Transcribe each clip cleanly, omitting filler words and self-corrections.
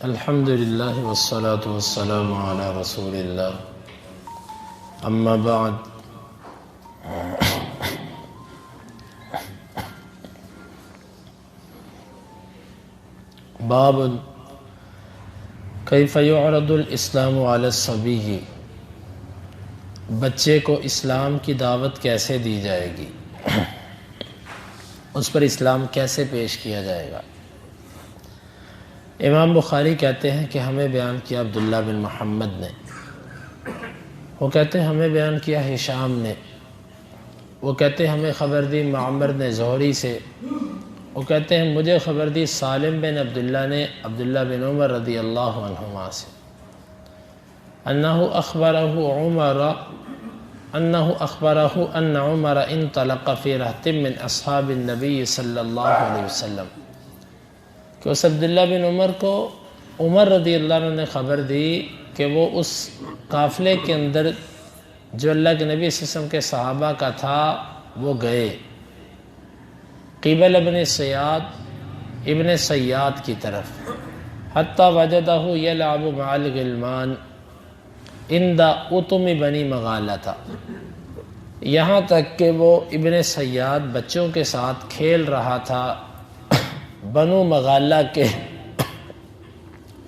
الحمد للہ والصلاة والسلام علی رسول اللہ اما بعد باب کیف یعرض الاسلام علی الصبی، بچے کو اسلام کی دعوت کیسے دی جائے گی، اس پر اسلام کیسے پیش کیا جائے گا۔ امام بخاری کہتے ہیں کہ ہمیں بیان کیا عبداللہ بن محمد نے، وہ کہتے ہیں ہمیں بیان کیا ہشام نے، وہ کہتے ہیں ہمیں خبر دی معمر نے زہری سے، وہ کہتے ہیں مجھے خبر دی سالم بن عبداللہ نے عبداللہ بن عمر رضی اللہ عنہما سے، انہ اخبرہ ان عمر انطلق فی رہط من اصحاب النبی صلی اللہ علیہ وسلم، کہ اس عبداللہ بن عمر کو عمر رضی اللہ عنہ نے خبر دی کہ وہ اس قافلے کے اندر جو اللہ کے نبی صلی اللہ علیہ وسلم کے صحابہ کا تھا وہ گئے، قبل ابن سیاد کی طرف، حتی وجدہ یلعب مع الغلمان عند اتم بنی مغالہ تھا، یہاں تک کہ وہ ابن سیاد بچوں کے ساتھ کھیل رہا تھا بنو مغالہ کے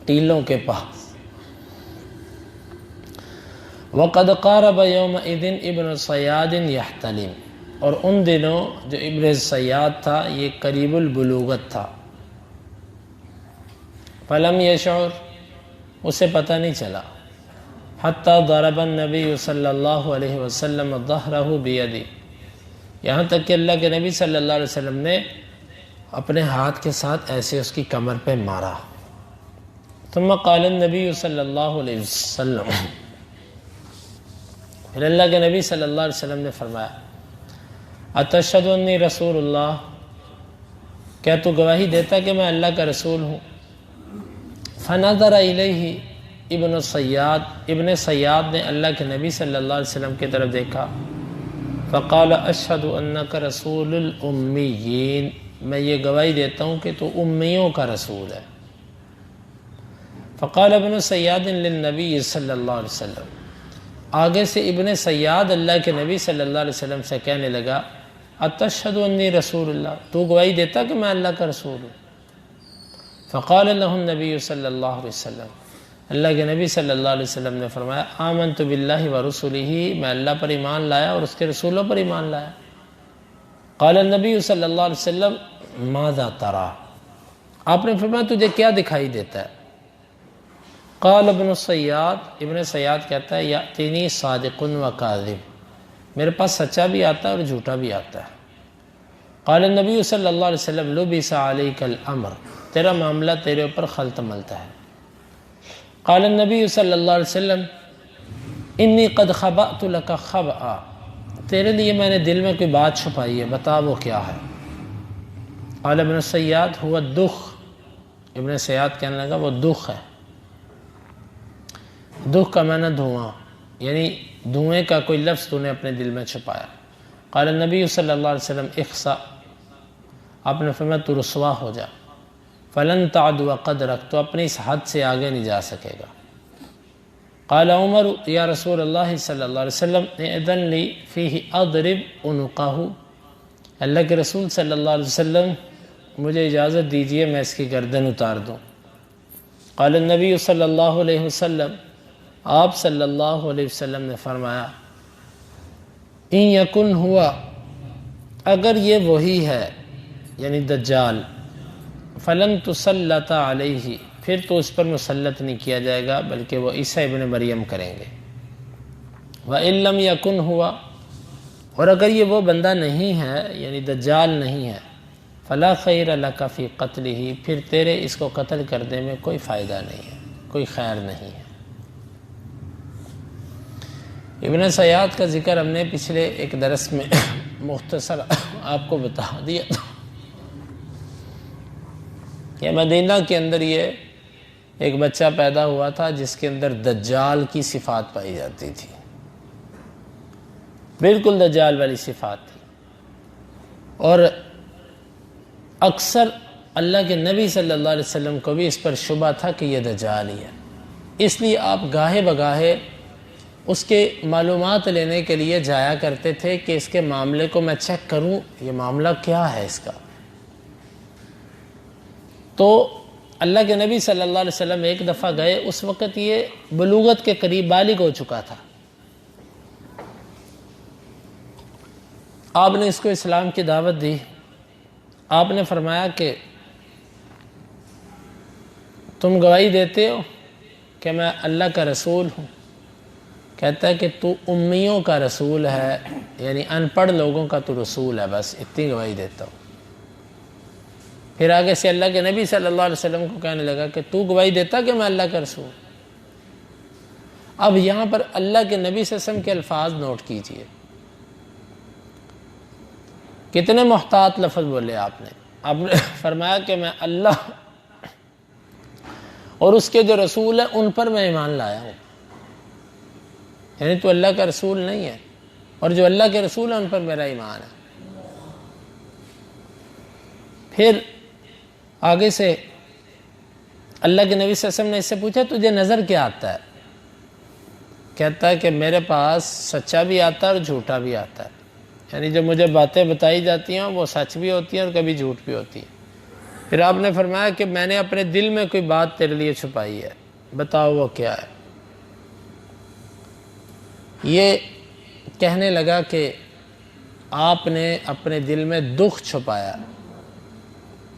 ٹیلوں کے پاس۔ وقد قارب یومئذ ابن سیاد یحتلم، اور ان دنوں جو ابن سیاد تھا یہ قریب البلوغت تھا، فلم یشعر، اسے پتہ نہیں چلا، حتی ضرب النبی صلی اللہ علیہ وسلم ظہرہ بیدی، یہاں تک کہ اللہ کے نبی صلی اللہ علیہ وسلم نے اپنے ہاتھ کے ساتھ ایسے اس کی کمر پہ مارا۔ ثم قال النبی صلی اللہ علیہ وسلم، پھر اللہ کے نبی صلی اللہ علیہ وسلم نے فرمایا اتشہد انی رسول اللہ، کیا تو گواہی دیتا کہ میں اللہ کا رسول ہوں؟ فنظر الیہ ابن سیاد نے اللہ کے نبی صلی اللہ علیہ وسلم کی طرف دیکھا، فقال اشہد انک رسول الامیین، میں یہ گواہی دیتا ہوں کہ تو امیوں کا رسول ہے۔ فقال ابن سیاد للنبی صلی اللہ علیہ وسلم، آگے سے ابن سیاد اللہ کے نبی صلی اللہ علیہ وسلم سے کہنے لگا اتشہد انی رسول اللہ، تو گواہی دیتا کہ میں اللہ کا رسول ہوں؟ فقال له النبی صلی اللہ علیہ وسلم، اللہ کے نبی صلی اللہ علیہ وسلم نے فرمایا آمنت باللہ ورسولہ، میں اللہ پر ایمان لایا اور اس کے رسولوں پر ایمان لایا۔ قال النبی صلی اللہ علیہ وسلم ماذا ترى، آپ نے فرمایا تجھے کیا دکھائی دیتا ہے؟ قال ابن سیاد کہتا ہے یأتینی صادق و کاذب، میرے پاس سچا بھی آتا ہے اور جھوٹا بھی آتا ہے۔ قال النبی صلی اللہ علیہ وسلم لبس علیک الامر، تیرا معاملہ تیرے اوپر خلط ملتا ہے۔ قال النبی صلی اللہ علیہ وسلم انی قد خبأت لک خبأ، تیرے لیے میں نے دل میں کوئی بات چھپائی ہے، بتا وہ کیا ہے۔ قال ابن سیاد ہوا دخ، ابن سیاد کہنے لگا وہ دخ ہے، دخ کا معنی دھواں، یعنی دھوئیں کا کوئی لفظ تو نے اپنے دل میں چھپایا۔ قال النبی صلی اللہ علیہ وسلم اخسا، آپ نے فرمایا تو رسوا ہو جا، فلن تعدو قدرک، تو اپنی اس حد سے آگے نہیں جا سکے گا۔ قال عمر یا رسول اللہ صلی اللہ علیہ وسلم اذن لی فیہ اضرب عنقہ، اللہ کے رسول صلی اللہ علیہ وسلم مجھے اجازت دیجئے میں اس کی گردن اتار دوں۔ قال النبی صلی اللہ علیہ وسلم، آپ صلی اللہ علیہ وسلم نے فرمایا ان یکن ہوا، اگر یہ وہی ہے یعنی دجال، فلن تسلط علیہ، پھر تو اس پر مسلط نہیں کیا جائے گا بلکہ وہ عیسیٰ ابن مریم کریں گے۔ وَإِن لَمْ يَكُنْ ہوا، اور اگر یہ وہ بندہ نہیں ہے یعنی دجال نہیں ہے، فَلَا خَيْرَ لَكَ فِي قَتْلِهِ، پھر تیرے اس کو قتل کرنے میں کوئی فائدہ نہیں ہے، کوئی خیر نہیں ہے۔ ابن سیاد کا ذکر ہم نے پچھلے ایک درس میں مختصر آپ کو بتا دیا تھا کہ مدینہ کے اندر یہ ایک بچہ پیدا ہوا تھا جس کے اندر دجال کی صفات پائی جاتی تھی، بالکل دجال والی صفات تھی، اور اکثر اللہ کے نبی صلی اللہ علیہ وسلم کو بھی اس پر شبہ تھا کہ یہ دجال ہی ہے، اس لیے آپ گاہے بگاہے اس کے معلومات لینے کے لیے جایا کرتے تھے کہ اس کے معاملے کو میں چیک کروں، یہ معاملہ کیا ہے اس کا۔ تو اللہ کے نبی صلی اللہ علیہ وسلم ایک دفعہ گئے، اس وقت یہ بلوغت کے قریب بالغ ہو چکا تھا۔ آپ نے اس کو اسلام کی دعوت دی۔ آپ نے فرمایا کہ تم گواہی دیتے ہو کہ میں اللہ کا رسول ہوں؟ کہتا ہے کہ تو امیوں کا رسول ہے، یعنی ان پڑھ لوگوں کا تو رسول ہے، بس اتنی گواہی دیتا ہوں۔ پھر آگے سے اللہ کے نبی صلی اللہ علیہ وسلم کو کہنے لگا کہ تو گواہی دیتا کہ میں اللہ کا رسول۔ اب یہاں پر اللہ کے نبی صلی اللہ علیہ وسلم کے الفاظ نوٹ کیجئے، کتنے محتاط لفظ بولے آپ نے فرمایا کہ میں اللہ اور اس کے جو رسول ہیں ان پر میں ایمان لایا ہوں، یعنی تو اللہ کا رسول نہیں ہے، اور جو اللہ کے رسول ہیں ان پر میرا ایمان ہے۔ پھر آگے سے اللہ کے نبی صلی اللہ علیہ وسلم نے اس سے پوچھا تجھے نظر کیا آتا ہے؟ کہتا ہے کہ میرے پاس سچا بھی آتا ہے اور جھوٹا بھی آتا ہے، یعنی جو مجھے باتیں بتائی جاتی ہیں وہ سچ بھی ہوتی ہیں اور کبھی جھوٹ بھی ہوتی ہیں۔ پھر آپ نے فرمایا کہ میں نے اپنے دل میں کوئی بات تیرے لیے چھپائی ہے، بتاؤ وہ کیا ہے؟ یہ کہنے لگا کہ آپ نے اپنے دل میں دکھ چھپایا۔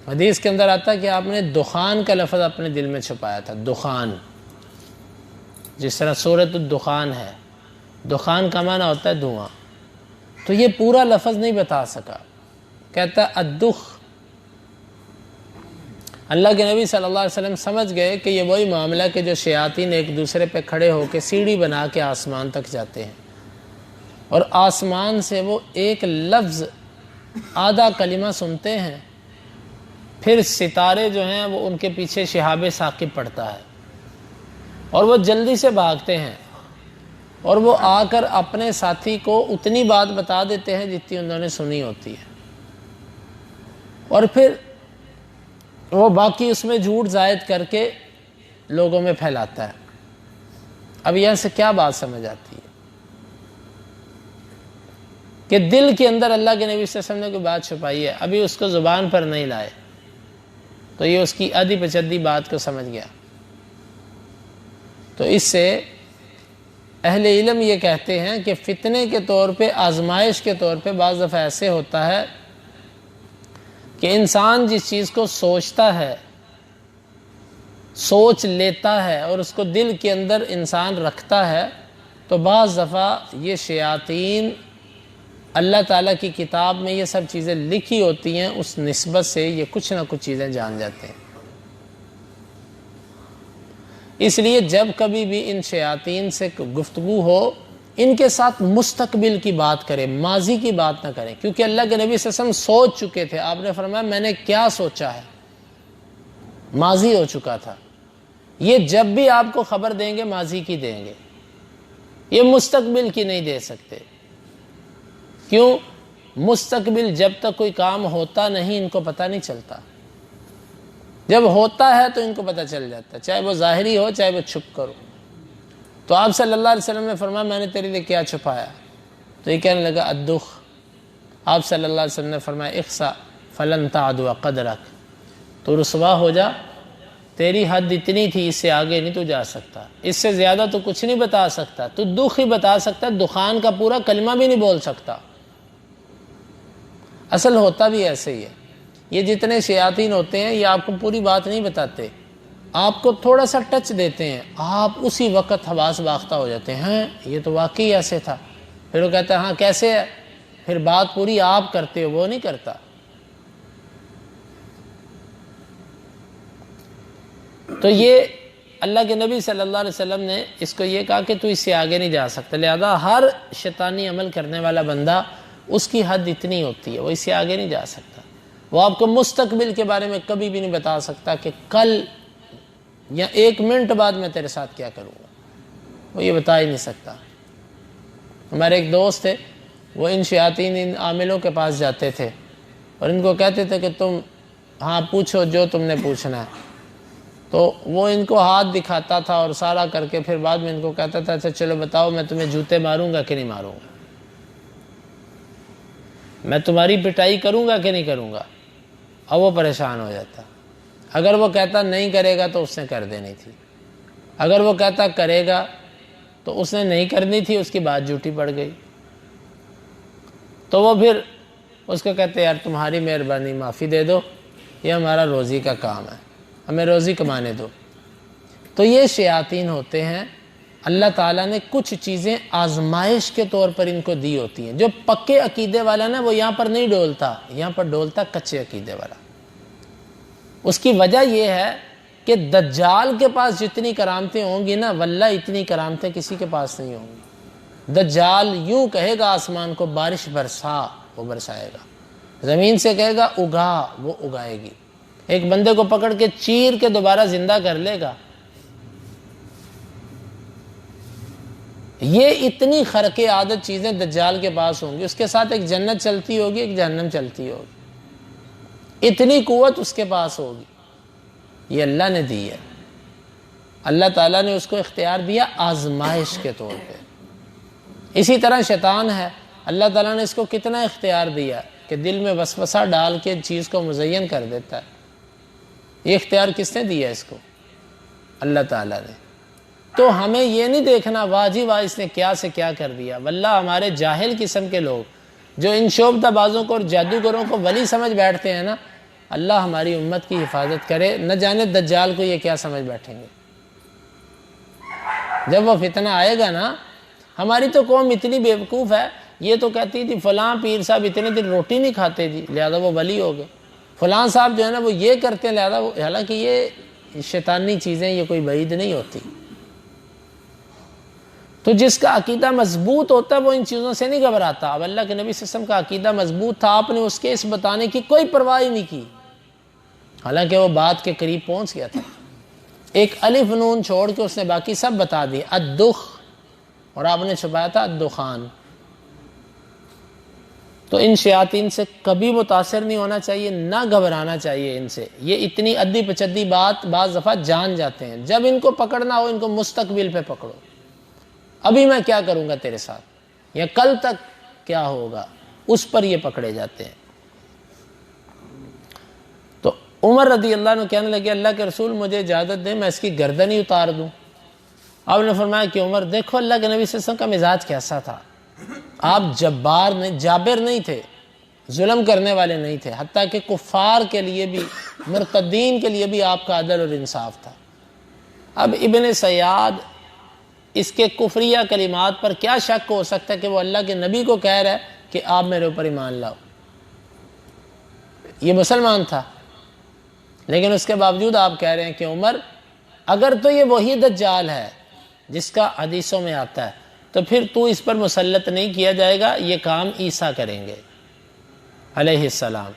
حدیث کے اندر آتا ہے کہ آپ نے دخان کا لفظ اپنے دل میں چھپایا تھا، دخان، جس طرح سورۃ الدخان ہے، دخان کا معنی ہوتا ہے دھواں، تو یہ پورا لفظ نہیں بتا سکا، کہتا ہے الدخ۔ اللہ کے نبی صلی اللہ علیہ وسلم سمجھ گئے کہ یہ وہی معاملہ کہ جو شیاطین ایک دوسرے پہ کھڑے ہو کے سیڑھی بنا کے آسمان تک جاتے ہیں، اور آسمان سے وہ ایک لفظ آدھا کلمہ سنتے ہیں، پھر ستارے جو ہیں وہ ان کے پیچھے شہاب ثاقب پڑتا ہے، اور وہ جلدی سے بھاگتے ہیں، اور وہ آ کر اپنے ساتھی کو اتنی بات بتا دیتے ہیں جتنی انہوں نے سنی ہوتی ہے، اور پھر وہ باقی اس میں جھوٹ زائد کر کے لوگوں میں پھیلاتا ہے۔ اب یہاں سے کیا بات سمجھ آتی ہے کہ دل کے اندر اللہ کے نبی صلی اللہ علیہ وسلم نے کوئی بات چھپائی ہے، ابھی اس کو زبان پر نہیں لائے، تو یہ اس کی آدھی پچدی بات کو سمجھ گیا۔ تو اس سے اہل علم یہ کہتے ہیں کہ فتنے کے طور پہ، آزمائش کے طور پہ بعض دفعہ ایسے ہوتا ہے کہ انسان جس چیز کو سوچتا ہے، سوچ لیتا ہے اور اس کو دل کے اندر انسان رکھتا ہے، تو بعض دفعہ یہ شیاطین اللہ تعالیٰ کی کتاب میں یہ سب چیزیں لکھی ہوتی ہیں، اس نسبت سے یہ کچھ نہ کچھ چیزیں جان جاتے ہیں۔ اس لیے جب کبھی بھی ان شیاطین سے گفتگو ہو، ان کے ساتھ مستقبل کی بات کریں، ماضی کی بات نہ کریں، کیونکہ اللہ کے نبی صلی اللہ علیہ وسلم سوچ چکے تھے۔ آپ نے فرمایا میں نے کیا سوچا ہے، ماضی ہو چکا تھا۔ یہ جب بھی آپ کو خبر دیں گے ماضی کی دیں گے، یہ مستقبل کی نہیں دے سکتے۔ کیوں؟ مستقبل جب تک کوئی کام ہوتا نہیں ان کو پتہ نہیں چلتا، جب ہوتا ہے تو ان کو پتہ چل جاتا ہے، چاہے وہ ظاہری ہو چاہے وہ چھپ کرو۔ تو آپ صلی اللہ علیہ وسلم نے فرمایا میں نے تیرے لیے کیا چھپایا؟ تو یہ کہنے لگا الدخ۔ آپ صلی اللہ علیہ وسلم نے فرمایا اخسا فلن تعدو قدرک، تو رسوا ہو جا، تیری حد اتنی تھی، اس سے آگے نہیں تو جا سکتا، اس سے زیادہ تو کچھ نہیں بتا سکتا، تو دکھ ہی بتا سکتا، دخان کا پورا کلمہ بھی نہیں بول سکتا۔ اصل ہوتا بھی ایسے ہی ہے، یہ جتنے شیاطین ہوتے ہیں یہ آپ کو پوری بات نہیں بتاتے، آپ کو تھوڑا سا ٹچ دیتے ہیں، آپ اسی وقت حواس باختہ ہو جاتے ہیں، یہ تو واقعی ایسے تھا۔ پھر وہ کہتا ہے ہاں کیسے ہے، پھر بات پوری آپ کرتے ہو، وہ نہیں کرتا۔ تو یہ اللہ کے نبی صلی اللہ علیہ وسلم نے اس کو یہ کہا کہ تو اس سے آگے نہیں جا سکتا، لہذا ہر شیطانی عمل کرنے والا بندہ اس کی حد اتنی ہوتی ہے، وہ اس سے آگے نہیں جا سکتا۔ وہ آپ کو مستقبل کے بارے میں کبھی بھی نہیں بتا سکتا کہ کل یا 1 منٹ بعد میں تیرے ساتھ کیا کروں گا، وہ یہ بتا ہی نہیں سکتا۔ ہمارے ایک دوست تھے، وہ ان شیاطین، ان عاملوں کے پاس جاتے تھے اور ان کو کہتے تھے کہ تم ہاں پوچھو جو تم نے پوچھنا ہے. تو وہ ان کو ہاتھ دکھاتا تھا اور سارا کر کے پھر بعد میں ان کو کہتا تھا اچھا چلو بتاؤ میں تمہیں جوتے ماروں گا کہ نہیں ماروں گا, میں تمہاری پٹائی کروں گا کہ نہیں کروں گا. اور وہ پریشان ہو جاتا. اگر وہ کہتا نہیں کرے گا تو اس نے کر دینی تھی, اگر وہ کہتا کرے گا تو اس نے نہیں کرنی تھی, اس کی بات جھوٹی پڑ گئی. تو وہ پھر اس کو کہتے یار تمہاری مہربانی معافی دے دو, یہ ہمارا روزی کا کام ہے, ہمیں روزی کمانے دو. تو یہ شیاطین ہوتے ہیں, اللہ تعالیٰ نے کچھ چیزیں آزمائش کے طور پر ان کو دی ہوتی ہیں. جو پکے عقیدے والا نا وہ یہاں پر نہیں ڈولتا, یہاں پر ڈولتا کچے عقیدے والا. اس کی وجہ یہ ہے کہ دجال کے پاس جتنی کرامتیں ہوں گی نا واللہ اتنی کرامتیں کسی کے پاس نہیں ہوں گی. دجال یوں کہے گا آسمان کو بارش برسا, وہ برسائے گا. زمین سے کہے گا اگا, وہ اگائے گی. ایک بندے کو پکڑ کے چیر کے دوبارہ زندہ کر لے گا. یہ اتنی خرق عادت چیزیں دجال کے پاس ہوں گی. اس کے ساتھ ایک جنت چلتی ہوگی, ایک جہنم چلتی ہوگی. اتنی قوت اس کے پاس ہوگی. یہ اللہ نے دی ہے, اللہ تعالیٰ نے اس کو اختیار دیا آزمائش کے طور پہ. اسی طرح شیطان ہے, اللہ تعالیٰ نے اس کو کتنا اختیار دیا کہ دل میں وسوسہ ڈال کے چیز کو مزین کر دیتا ہے. یہ اختیار کس نے دیا اس کو؟ اللہ تعالیٰ نے. تو ہمیں یہ نہیں دیکھنا واہ جی واہ اس نے کیا سے کیا کر دیا. واللہ ہمارے جاہل قسم کے لوگ جو ان شعبدہ بازوں کو اور جادوگروں کو ولی سمجھ بیٹھتے ہیں نا, اللہ ہماری امت کی حفاظت کرے. نہ جانے دجال کو یہ کیا سمجھ بیٹھیں گے. جب وہ فتنہ آئے گا نا, ہماری تو قوم اتنی بیوقوف ہے, یہ تو کہتی تھی فلاں پیر صاحب اتنے دن روٹی نہیں کھاتے جی لہذا وہ ولی ہو گئے. فلاں صاحب جو ہے نا وہ یہ کرتے ہیں لہذا وہ, حالانکہ یہ شیطانی چیزیں یہ کوئی بعید نہیں ہوتی. تو جس کا عقیدہ مضبوط ہوتا ہے وہ ان چیزوں سے نہیں گھبراتا. اب اللہ کے نبی صلی اللہ علیہ وسلم کا عقیدہ مضبوط تھا, آپ نے اس کے اس بتانے کی کوئی پرواہ نہیں کی, حالانکہ وہ بات کے قریب پہنچ گیا تھا. ایک الف نون چھوڑ کے اس نے باقی سب بتا دی. الدخ, اور آپ نے چھپایا تھا الدخان. تو ان شیاطین سے کبھی متاثر نہیں ہونا چاہیے, نہ گھبرانا چاہیے ان سے. یہ اتنی ادھی پچدی بات بعض دفعہ جان جاتے ہیں. جب ان کو پکڑنا ہو ان کو مستقبل پہ پکڑو. ابھی میں کیا کروں گا تیرے ساتھ, یا کل تک کیا ہوگا, اس پر یہ پکڑے جاتے ہیں. تو عمر رضی اللہ عنہ کہنے لگے اللہ کے رسول مجھے اجازت دیں میں اس کی گردن ہی اتار دوں. آپ نے فرمایا کہ عمر دیکھو اللہ کے نبی صلی اللہ علیہ وسلم کا مزاج کیسا تھا. آپ جابر نہیں تھے, ظلم کرنے والے نہیں تھے, حتیٰ کہ کفار کے لیے بھی, مرتدین کے لیے بھی آپ کا عدل اور انصاف تھا. اب ابن سیاد اس کے کفریہ کلمات پر کیا شک ہو سکتا ہے کہ وہ اللہ کے نبی کو کہہ رہا ہے کہ آپ میرے اوپر ایمان لاؤ. یہ مسلمان تھا, لیکن اس کے باوجود آپ کہہ رہے ہیں کہ عمر اگر تو یہ وہی دجال ہے جس کا حدیثوں میں آتا ہے تو پھر تو اس پر مسلط نہیں کیا جائے گا, یہ کام عیسیٰ کریں گے علیہ السلام.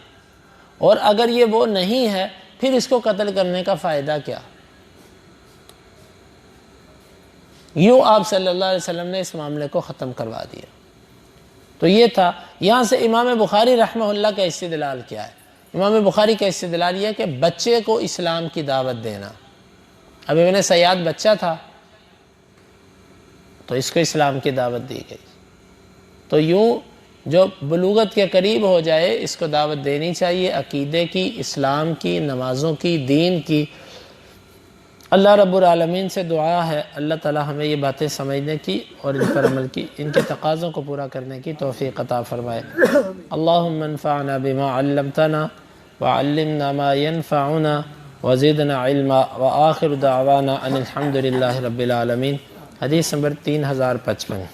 اور اگر یہ وہ نہیں ہے پھر اس کو قتل کرنے کا فائدہ کیا. یوں آپ صلی اللہ علیہ وسلم نے اس معاملے کو ختم کروا دیا. تو یہ تھا. یہاں سے امام بخاری رحمہ اللہ کا استدلال کیا ہے؟ امام بخاری کا استدلال یہ ہے کہ بچے کو اسلام کی دعوت دینا. اب ابن سیاد بچہ تھا تو اس کو اسلام کی دعوت دی گئی. تو یوں جو بلوغت کے قریب ہو جائے اس کو دعوت دینی چاہیے, عقیدے کی, اسلام کی, نمازوں کی, دین کی. اللہ رب العالمین سے دعا ہے اللہ تعالی ہمیں یہ باتیں سمجھنے کی اور ان پر عمل کی, ان کے تقاضوں کو پورا کرنے کی توفیق عطا فرمائے. اللہم انفعنا بما علمتنا وعلمنا ما ينفعنا وزدنا علما وآخر دعوانا ان الحمد للہ رب العالمین. حدیث نمبر 3055.